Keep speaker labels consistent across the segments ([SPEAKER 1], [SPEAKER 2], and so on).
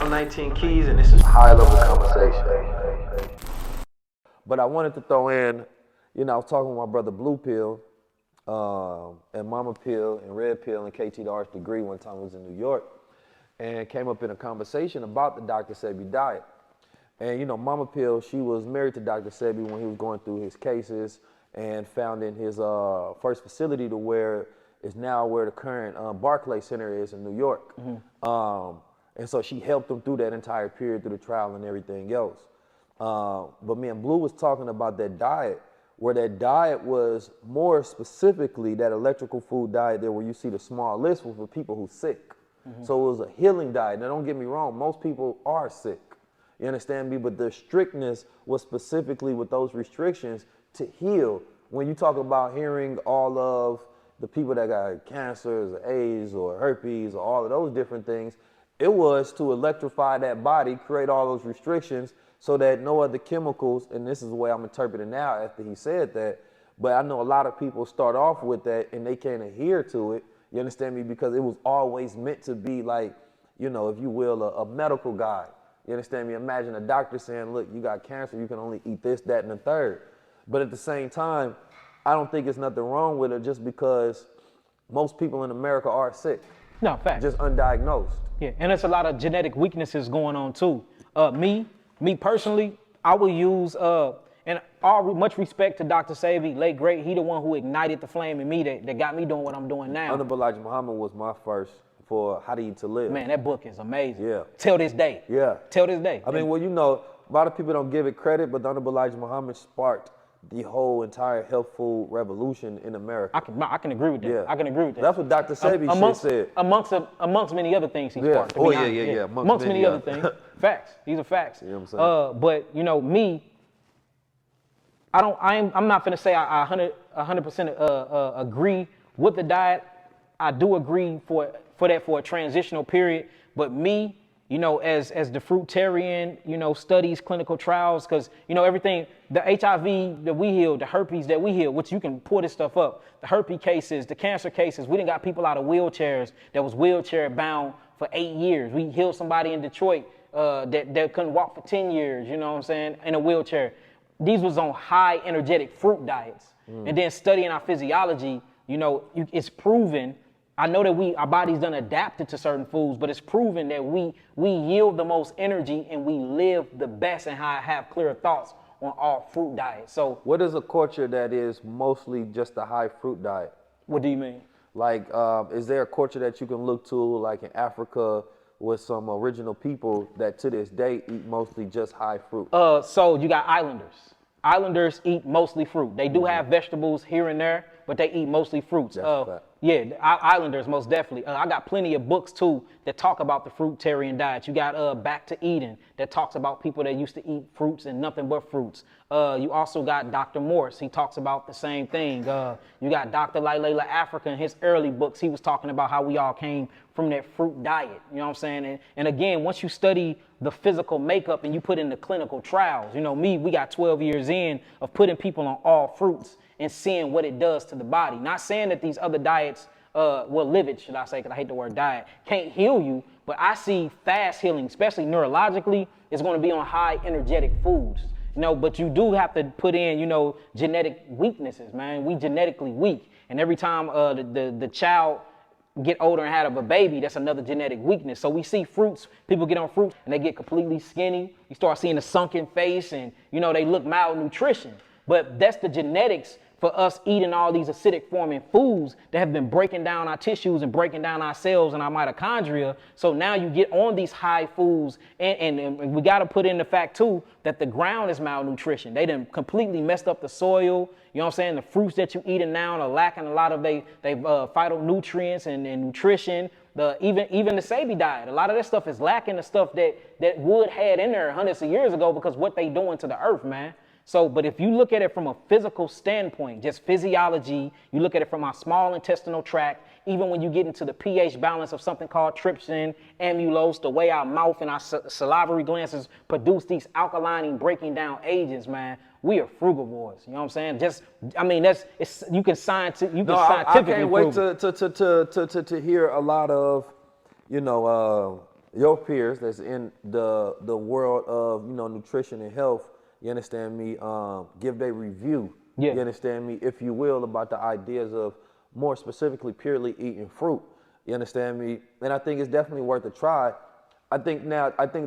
[SPEAKER 1] on 19 Keys, and this is High Level Conversation.
[SPEAKER 2] But I wanted to throw in, I was talking with my brother Blue Pill, and Mama Pill, and Red Pill, and KT the Arts Degree one time I was in New York, and came up in a conversation about the Dr. Sebi diet. And Mama Pill, she was married to Dr. Sebi when he was going through his cases, and found in his first facility to where is now where the current Barclay Center is in New York. Mm-hmm. And so she helped him through that entire period, through the trial and everything else. But me and Blue was talking about that diet, where that diet was more specifically that electrical food diet there where you see the small list was for people who's sick. Mm-hmm. So it was a healing diet. Now don't get me wrong, most people are sick. You understand me? But the strictness was specifically with those restrictions to heal. When you talk about hearing all of the people that got cancers or AIDS or herpes or all of those different things, it was to electrify that body, create all those restrictions so that no other chemicals, and this is the way I'm interpreting now after he said that, but I know a lot of people start off with that and they can't adhere to it, you understand me, because it was always meant to be like, if you will, a medical guide. You understand me? Imagine a doctor saying, look, you got cancer, you can only eat this, that, and the third. But at the same time, I don't think there's nothing wrong with it just because most people in America are sick.
[SPEAKER 3] No, fact.
[SPEAKER 2] Just undiagnosed.
[SPEAKER 3] Yeah, and there's a lot of genetic weaknesses going on too. Me personally, I will use, and all much respect to Dr. Sebi, late great, he the one who ignited the flame in me that got me doing what I'm doing now.
[SPEAKER 2] Honorable Elijah Muhammad was my first for How to Eat to Live.
[SPEAKER 3] Man, that book is amazing.
[SPEAKER 2] Yeah.
[SPEAKER 3] Till this day.
[SPEAKER 2] Yeah.
[SPEAKER 3] Till this day.
[SPEAKER 2] I mean, well, a lot of people don't give it credit, but the Honorable Elijah Muhammad sparked the whole entire health food revolution in America.
[SPEAKER 3] I can agree with that.
[SPEAKER 2] Yeah.
[SPEAKER 3] I can agree with that.
[SPEAKER 2] That's what Dr. Sebi said.
[SPEAKER 3] Amongst many other things he sparked.
[SPEAKER 2] Yeah.
[SPEAKER 3] Amongst many other things. Facts. These are facts.
[SPEAKER 2] You know what I'm saying?
[SPEAKER 3] But me, I'm not gonna say I 100% agree with the diet. I do agree for a transitional period. But me, as the fruitarian, studies clinical trials, because everything, the HIV that we heal, the herpes that we heal, which you can pull this stuff up, the herpes cases, the cancer cases, we done got people out of wheelchairs that was wheelchair bound for 8 years. We healed somebody in Detroit that couldn't walk for 10 years, you know what I'm saying, in a wheelchair. These was on high energetic fruit diets. And then studying our physiology, it's proven. I know that our body's done adapted to certain foods, but it's proven that we yield the most energy and we live the best and have clearer thoughts on all fruit diets. So
[SPEAKER 2] what is a culture that is mostly just a high fruit diet?
[SPEAKER 3] What do you mean?
[SPEAKER 2] Like, is there a culture that you can look to, like in Africa, with some original people that to this day eat mostly just high fruit?
[SPEAKER 3] So you got islanders. Islanders eat mostly fruit. They do have vegetables here and there, but they eat mostly fruits. Yeah, islanders most definitely. I got plenty of books too that talk about the fruitarian diet. You got Back to Eden that talks about people that used to eat fruits and nothing but fruits. You also got Dr. Morse. He talks about the same thing. You got Dr. Layla Africa in his early books. He was talking about how we all came from that fruit diet. You know what I'm saying? And again, once you study the physical makeup and you put in the clinical trials, we got 12 years in of putting people on all fruits and seeing what it does to the body. Not saying that these other diets, livid, should I say, because I hate the word diet, can't heal you, but I see fast healing, especially neurologically, is going to be on high energetic foods. But you do have to put in, genetic weaknesses, man. We genetically weak. And every time the child get older and have a baby, that's another genetic weakness. So we see fruits, people get on fruits and they get completely skinny. You start seeing a sunken face and, they look malnutrition. But that's the genetics for us eating all these acidic forming foods that have been breaking down our tissues and breaking down our cells and our mitochondria. So now you get on these high foods and we got to put in the fact too that the ground is malnutrition. They done completely messed up the soil. You know what I'm saying? The fruits that you eating now are lacking a lot of they phytonutrients and nutrition. Even the Sebi diet, a lot of that stuff is lacking the stuff that wood had in there hundreds of years ago because what they doing to the earth, man. So, but if you look at it from a physical standpoint, just physiology, you look at it from our small intestinal tract, even when you get into the pH balance of something called trypsin, amylose, the way our mouth and our salivary glands produce these alkalining breaking down agents, man, we are frugivores. You know what I'm saying? You can scientifically prove it.
[SPEAKER 2] I can't wait to hear a lot of, your peers that's in the world of, you know, nutrition and health, you understand me, give their review,
[SPEAKER 3] Yeah.
[SPEAKER 2] you understand me, if you will, about the ideas of more specifically purely eating fruit, you understand me? And I think it's definitely worth a try. I think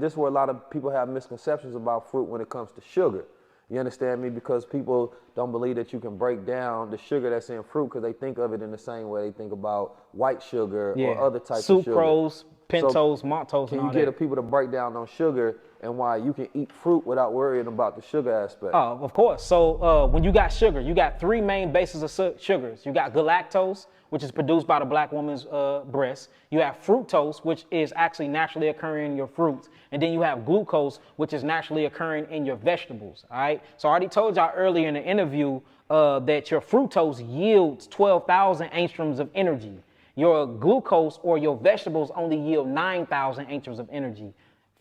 [SPEAKER 2] this is where a lot of people have misconceptions about fruit when it comes to sugar. You understand me? Because people don't believe that you can break down the sugar that's in fruit because they think of it in the same way they think about white sugar or other types of sugar.
[SPEAKER 3] Sucrose, pentose, maltose,
[SPEAKER 2] Can
[SPEAKER 3] and
[SPEAKER 2] you
[SPEAKER 3] all
[SPEAKER 2] get
[SPEAKER 3] that.
[SPEAKER 2] people to break down on sugar and why you can eat fruit without worrying about the sugar aspect?
[SPEAKER 3] Of course. So when you got sugar, you got three main bases of sugars. You got galactose, which is produced by the black woman's breast. You have fructose, which is actually naturally occurring in your fruits. And then you have glucose, which is naturally occurring in your vegetables. All right. So I already told y'all earlier in the interview that your fructose yields 12,000 angstroms of energy. Your glucose or your vegetables only yield 9,000 angstroms of energy.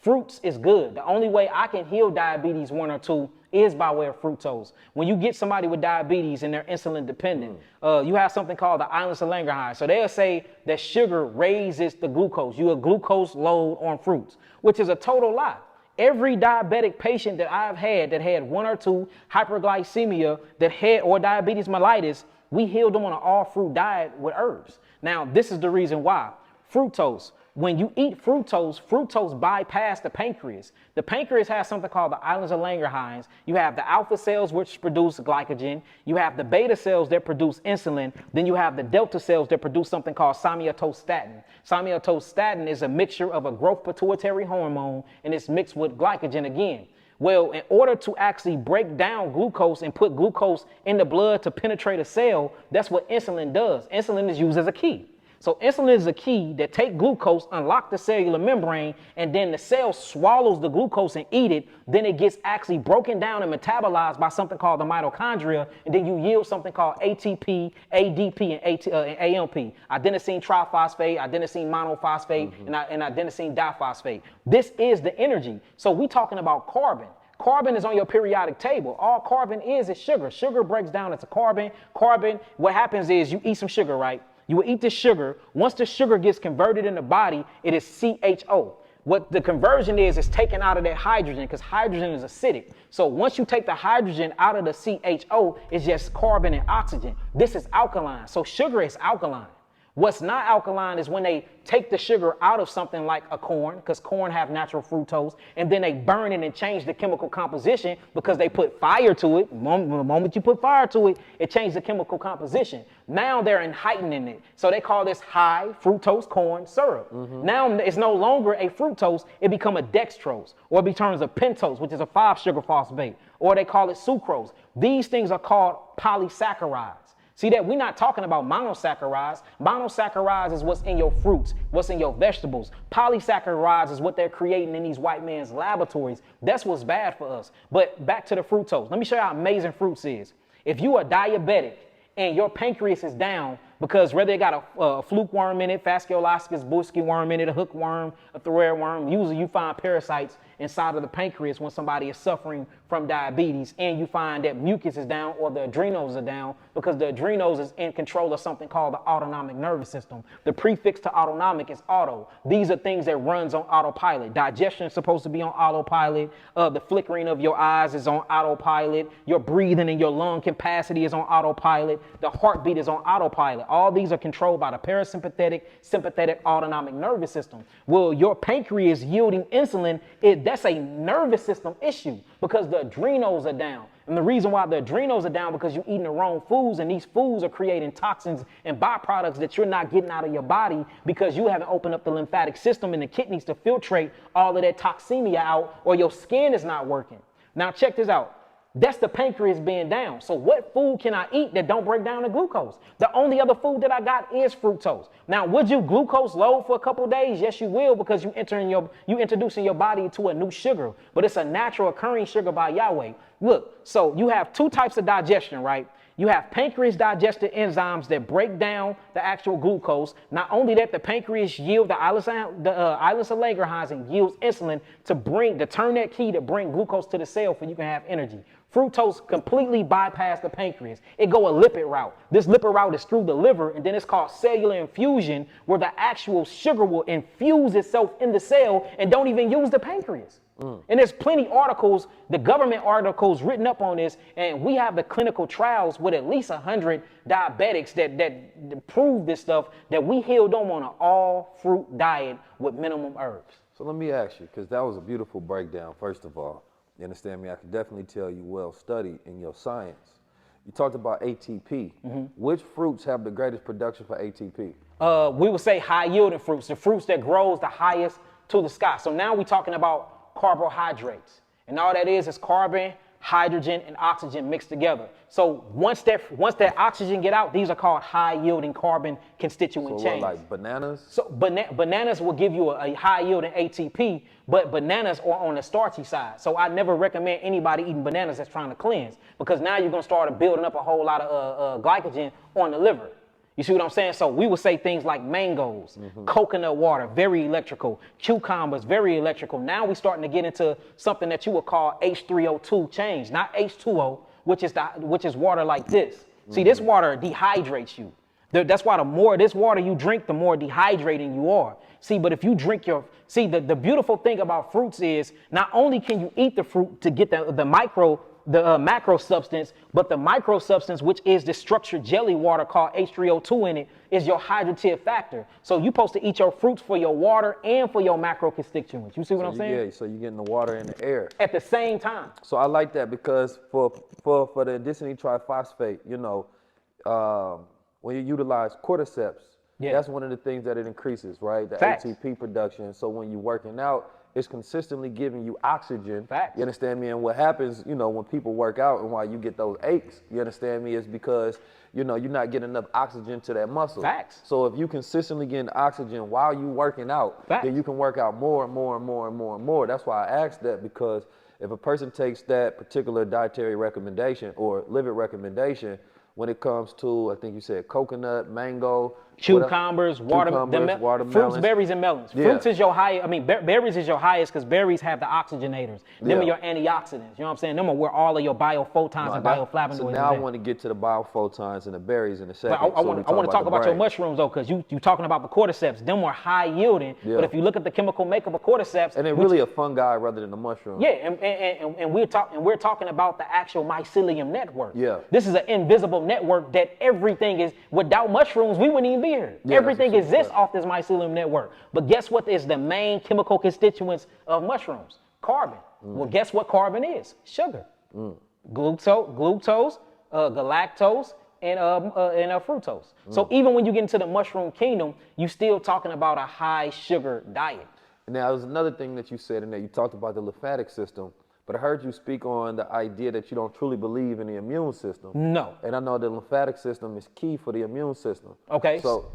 [SPEAKER 3] Fruits is good. The only way I can heal diabetes 1 or 2 is by way of fructose. When you get somebody with diabetes and they're insulin dependent, you have something called the islands of Langerhans. So they'll say that sugar raises the glucose. You a glucose load on fruits, which is a total lie. Every diabetic patient that I've had that had 1 or 2 hyperglycemia that had or diabetes mellitus, we healed them on an all fruit diet with herbs. Now, this is the reason why. Fructose. When you eat fructose bypass the pancreas. The pancreas has something called the islands of Langerhans. You have the alpha cells, which produce glycogen. You have the beta cells that produce insulin. Then you have the delta cells that produce something called somatostatin. Somatostatin is a mixture of a growth pituitary hormone, and it's mixed with glycogen again. Well, in order to actually break down glucose and put glucose in the blood to penetrate a cell, that's what insulin does. Insulin is used as a key. So insulin is a key that take glucose, unlock the cellular membrane, and then the cell swallows the glucose and eat it. Then it gets actually broken down and metabolized by something called the mitochondria, and then you yield something called ATP, ADP, and AMP, adenosine triphosphate, adenosine monophosphate, and adenosine diphosphate. This is the energy. So we talking about carbon. Carbon is on your periodic table. All carbon is sugar. Sugar breaks down into carbon. Carbon, what happens is you eat some sugar, right? You will eat this sugar. Once the sugar gets converted in the body, it is CHO. What the conversion is taken out of that hydrogen because hydrogen is acidic. So once you take the hydrogen out of the CHO, it's just carbon and oxygen. This is alkaline. So sugar is alkaline. What's not alkaline is when they take the sugar out of something like a corn, because corn have natural fructose, and then they burn it and change the chemical composition because they put fire to it. The moment you put fire to it, it changed the chemical composition. Now they're heightening it. So they call this high fructose corn syrup. Now it's no longer a fructose, it become a dextrose, or it becomes a pentose, which is a 5-sugar phosphate, or they call it sucrose. These things are called polysaccharides. See that we're not talking about monosaccharides. Monosaccharides is what's in your fruits, what's in your vegetables. Polysaccharides is what they're creating in these white man's laboratories. That's what's bad for us. But back to the fructose. Let me show you how amazing fruits is. If you are diabetic and your pancreas is down because whether it got a fluke worm in it, Fascioloscus bushki worm in it, a hookworm, a thread worm, usually you find parasites inside of the pancreas when somebody is suffering from diabetes, and you find that mucus is down or the adrenals are down because the adrenals is in control of something called the autonomic nervous system. The prefix to autonomic is auto. These are things that runs on autopilot. Digestion is supposed to be on autopilot. The flickering of your eyes is on autopilot. Your breathing and your lung capacity is on autopilot. The heartbeat is on autopilot. All these are controlled by the parasympathetic, sympathetic, autonomic nervous system. Well, your pancreas yielding insulin, that's a nervous system issue because the adrenals are down. And the reason why the adrenals are down because you're eating the wrong foods, and these foods are creating toxins and byproducts that you're not getting out of your body because you haven't opened up the lymphatic system and the kidneys to filtrate all of that toxemia out, or your skin is not working. Now check this out. That's the pancreas being down. So what food can I eat that don't break down the glucose? The only other food that I got is fructose. Now, would you glucose load for a couple of days? Yes, you will, because you introducing your body to a new sugar, but it's a natural occurring sugar by Yahweh. Look, so you have two types of digestion, right? You have pancreas digested enzymes that break down the actual glucose. Not only that, the pancreas yield the islands of Langerhans and yields insulin to turn that key to bring glucose to the cell so you can have energy. Fructose completely bypass the pancreas. It go a lipid route. This lipid route is through the liver, and then it's called cellular infusion, where the actual sugar will infuse itself in the cell and don't even use the pancreas. And there's plenty articles, the government articles written up on this, and we have the clinical trials with at least 100 diabetics that prove this stuff, that we healed them on an all fruit diet with minimum herbs.
[SPEAKER 2] So let me ask you, because that was a beautiful breakdown, first of all. You understand me? I can definitely tell you well studied in your science. You talked about ATP. Which fruits have the greatest production for ATP?
[SPEAKER 3] We would say high yielding fruits, the fruits that grows the highest to the sky. So now we're talking about carbohydrates, and all that is carbon, hydrogen, and oxygen mixed together. So once that oxygen get out, these are called high yielding carbon constituent chains.
[SPEAKER 2] So like bananas?
[SPEAKER 3] So bananas will give you a high yielding ATP, but bananas are on the starchy side. So I never recommend anybody eating bananas that's trying to cleanse, because now you're gonna start building up a whole lot of glycogen on the liver. You see what I'm saying? So we would say things like mangoes, coconut water, very electrical, cucumbers, very electrical. Now we're starting to get into something that you would call H3O2 change, not H2O, which is water like this. See, this water dehydrates you. That's why the more this water you drink, the more dehydrating you are. See, but if you drink the beautiful thing about fruits is not only can you eat the fruit to get the macro substance, but the micro substance, which is the structured jelly water called H3O2 in it, is your hydrative factor. So you're supposed to eat your fruits for your water and for your macro constituents. You see what I'm saying?
[SPEAKER 2] Yeah, so you're getting the water and the air
[SPEAKER 3] at the same time.
[SPEAKER 2] So I like that, because for the adenosine triphosphate, when you utilize cordyceps, that's one of the things that it increases, right? The
[SPEAKER 3] Facts.
[SPEAKER 2] ATP production. So when you're working out, it's consistently giving you oxygen.
[SPEAKER 3] Facts.
[SPEAKER 2] You understand me? And what happens, when people work out and why you get those aches, you understand me, is because, you're not getting enough oxygen to that muscle.
[SPEAKER 3] Facts.
[SPEAKER 2] So if you consistently getting oxygen while you working out,
[SPEAKER 3] Facts.
[SPEAKER 2] then you can work out more and more and more and more and more. That's why I asked that, because if a person takes that particular dietary recommendation or lipid recommendation, when it comes to, I think you said coconut, mango,
[SPEAKER 3] cucumbers, watermelons, fruits, berries, and melons.
[SPEAKER 2] Yeah.
[SPEAKER 3] Fruits is your highest. Berries is your highest, because berries have the oxygenators. Them are your antioxidants. You know what I'm saying? Them are where all of your biophotons and bioflavonoids.
[SPEAKER 2] So now I want to get to the biophotons and the berries in a second.
[SPEAKER 3] But I want to talk about your mushrooms though, because you talking about the cordyceps. Them are high yielding. Yeah. But if you look at the chemical makeup of cordyceps,
[SPEAKER 2] and they're really a fungi rather than a mushroom.
[SPEAKER 3] Yeah, and we're talking about the actual mycelium network.
[SPEAKER 2] Yeah.
[SPEAKER 3] This is an invisible network that everything is. Without mushrooms, we wouldn't even be here. Yeah, everything exists off this mycelium network. But guess what is the main chemical constituents of mushrooms? Carbon. Well, guess what carbon is? Sugar. Glucose, galactose, and fructose. So even when you get into the mushroom kingdom, you still talking about a high sugar diet.
[SPEAKER 2] Now, there's another thing that you said in there. You talked about the lymphatic system. But I heard you speak on the idea that you don't truly believe in the immune system.
[SPEAKER 3] No.
[SPEAKER 2] And I know the lymphatic system is key for the immune system.
[SPEAKER 3] Okay.
[SPEAKER 2] So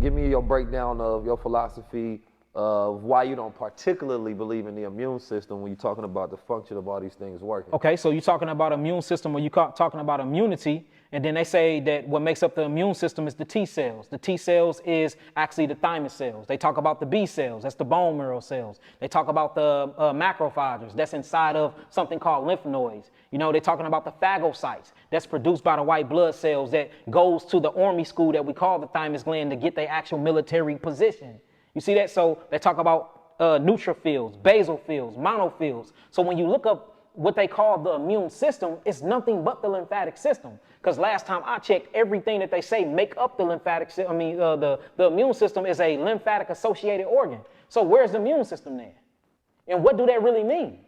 [SPEAKER 2] give me your breakdown of your philosophy of why you don't particularly believe in the immune system when you're talking about the function of all these things working.
[SPEAKER 3] Okay, so you're talking about immune system, or you're talking about immunity, and then they say that what makes up the immune system is the T cells. The T cells is actually the thymus cells. They talk about the B cells, that's the bone marrow cells. They talk about the macrophages, that's inside of something called lymph nodes. They're talking about the phagocytes, that's produced by the white blood cells that goes to the army school that we call the thymus gland to get their actual military position. You see that? So they talk about neutrophils, basophils, monophils. So when you look up what they call the immune system, it's nothing but the lymphatic system. Because last time I checked, everything that they say make up the lymphatic system, the immune system is a lymphatic associated organ. So where's the immune system then? And what do that really mean?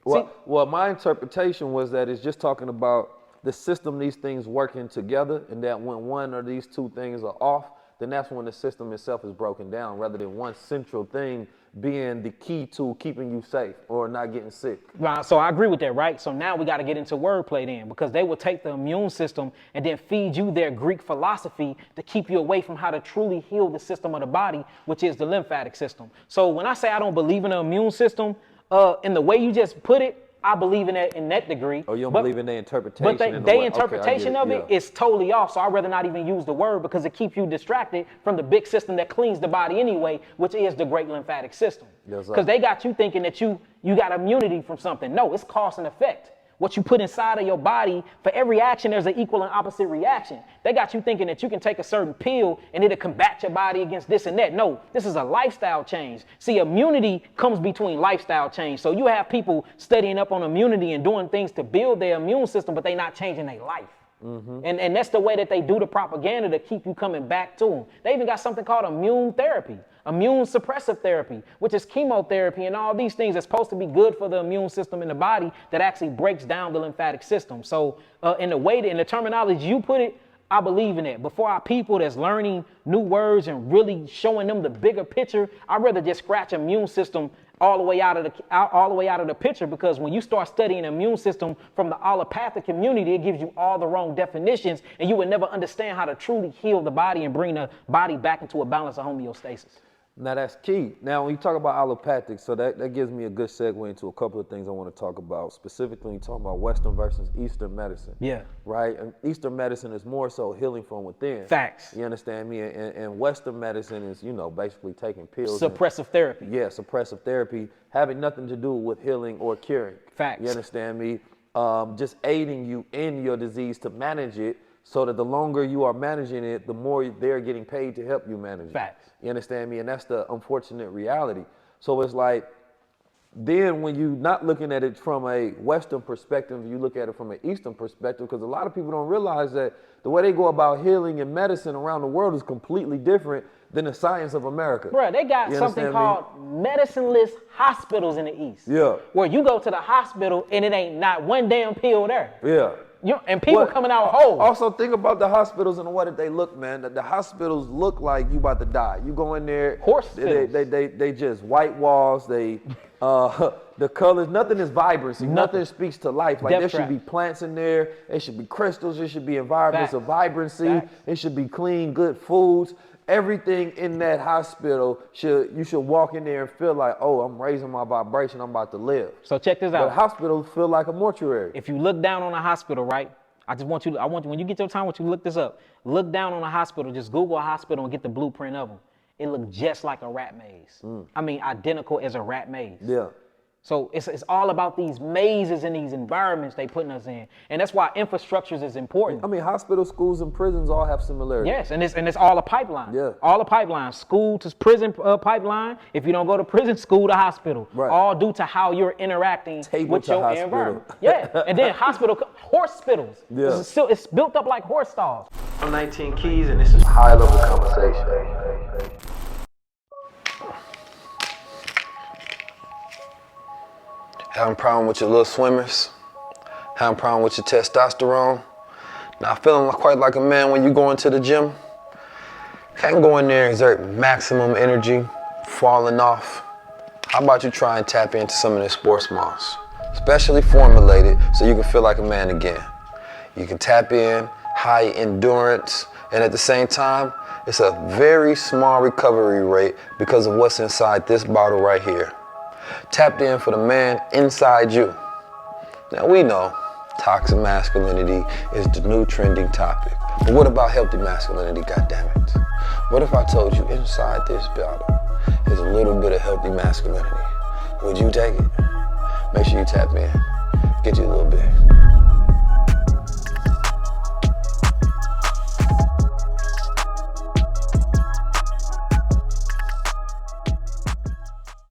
[SPEAKER 2] Well, my interpretation was that it's just talking about the system, these things working together, and that when one or these two things are off, then that's when the system itself is broken down, rather than one central thing being the key to keeping you safe or not getting sick.
[SPEAKER 3] Right, so I agree with that, right? So now we got to get into wordplay then, because they will take the immune system and then feed you their Greek philosophy to keep you away from how to truly heal the system of the body, which is the lymphatic system. So when I say I don't believe in the immune system, in the way you just put it, I believe in that degree.
[SPEAKER 2] Oh, you don't believe in their interpretation?
[SPEAKER 3] But their interpretation of it is totally off, so I'd rather not even use the word, because it keeps you distracted from the big system that cleans the body anyway, which is the great lymphatic system. Because they got you thinking that you got immunity from something. No, it's cause and effect. What you put inside of your body, for every action, there's an equal and opposite reaction. They got you thinking that you can take a certain pill and it'll combat your body against this and that. No, this is a lifestyle change. See, immunity comes between lifestyle change. So you have people studying up on immunity and doing things to build their immune system, but they're not changing their life. And that's the way that they do the propaganda to keep you coming back to them. They even got something called immune therapy, immune suppressive therapy, which is chemotherapy and all these things that's supposed to be good for the immune system in the body that actually breaks down the lymphatic system. So in the terminology you put it, I believe in it. But for our people that's learning new words and really showing them the bigger picture, I'd rather just scratch immune system all the way out of the picture, because when you start studying the immune system from the allopathic community, it gives you all the wrong definitions, and you would never understand how to truly heal the body and bring the body back into a balance of homeostasis.
[SPEAKER 2] Now that's key. Now when you talk about allopathic, so that gives me a good segue into a couple of things I want to talk about. Specifically, when you talk about Western versus Eastern medicine. Yeah. Right? And Eastern medicine is more so healing from within.
[SPEAKER 3] Facts.
[SPEAKER 2] You understand me? And Western medicine is, basically taking pills.
[SPEAKER 3] Suppressive therapy.
[SPEAKER 2] Yeah, suppressive therapy, having nothing to do with healing or curing.
[SPEAKER 3] Facts.
[SPEAKER 2] You understand me? Just aiding you in your disease to manage it, so that the longer you are managing it, the more they're getting paid to help you manage it.
[SPEAKER 3] Facts.
[SPEAKER 2] You understand me? And that's the unfortunate reality. So it's like, then when you're not looking at it from a Western perspective, you look at it from an Eastern perspective, because a lot of people don't realize that the way they go about healing and medicine around the world is completely different than the science of America.
[SPEAKER 3] Bro, they got something called medicineless hospitals in the East.
[SPEAKER 2] Yeah.
[SPEAKER 3] Where you go to the hospital and it ain't not one damn pill there.
[SPEAKER 2] Yeah.
[SPEAKER 3] And people coming out whole.
[SPEAKER 2] Also, think about the hospitals and the way that they look, man. The hospitals look like you about to die. You go in there, they just white walls. They the colors, nothing is vibrancy. Nothing speaks to life. Like there should be plants in there. There should be crystals. There should be environments of vibrancy. It should be clean, good foods. Everything in that hospital you should walk in there and feel like, oh, I'm raising my vibration, I'm about to live.
[SPEAKER 3] So check this out.
[SPEAKER 2] But hospitals feel like a mortuary.
[SPEAKER 3] If you look down on a hospital, right? I want you, when you get your time, I want you to look this up. Look down on a hospital, just Google a hospital and get the blueprint of them. It looks just like a rat maze. I mean, identical as a rat maze.
[SPEAKER 2] Yeah.
[SPEAKER 3] So it's all about these mazes and these environments they putting us in. And that's why infrastructures is important.
[SPEAKER 2] I mean, hospitals, schools, and prisons all have similarities.
[SPEAKER 3] Yes, and it's all a pipeline.
[SPEAKER 2] Yeah.
[SPEAKER 3] All a pipeline. School to prison pipeline. If you don't go to prison, school to hospital.
[SPEAKER 2] Right.
[SPEAKER 3] All due to how you're interacting with your environment. Yeah, and then hospitals.
[SPEAKER 2] Yeah.
[SPEAKER 3] It's built up like horse stalls.
[SPEAKER 1] I'm 19 Keys, and this is high-level conversation.
[SPEAKER 2] Having a problem with your little swimmers? Having a problem with your testosterone? Not feeling quite like a man when you go into the gym? Can't go in there and exert maximum energy, falling off? How about you try and tap into some of the sports moms, specially formulated so you can feel like a man again. You can tap in, high endurance, and at the same time, it's a very small recovery rate because of what's inside this bottle right here. Tapped in for the man inside you. Now we know toxic masculinity is the new trending topic. But what about healthy masculinity, goddammit? What if I told you inside this bottle is a little bit of healthy masculinity? Would you take it? Make sure you tap in.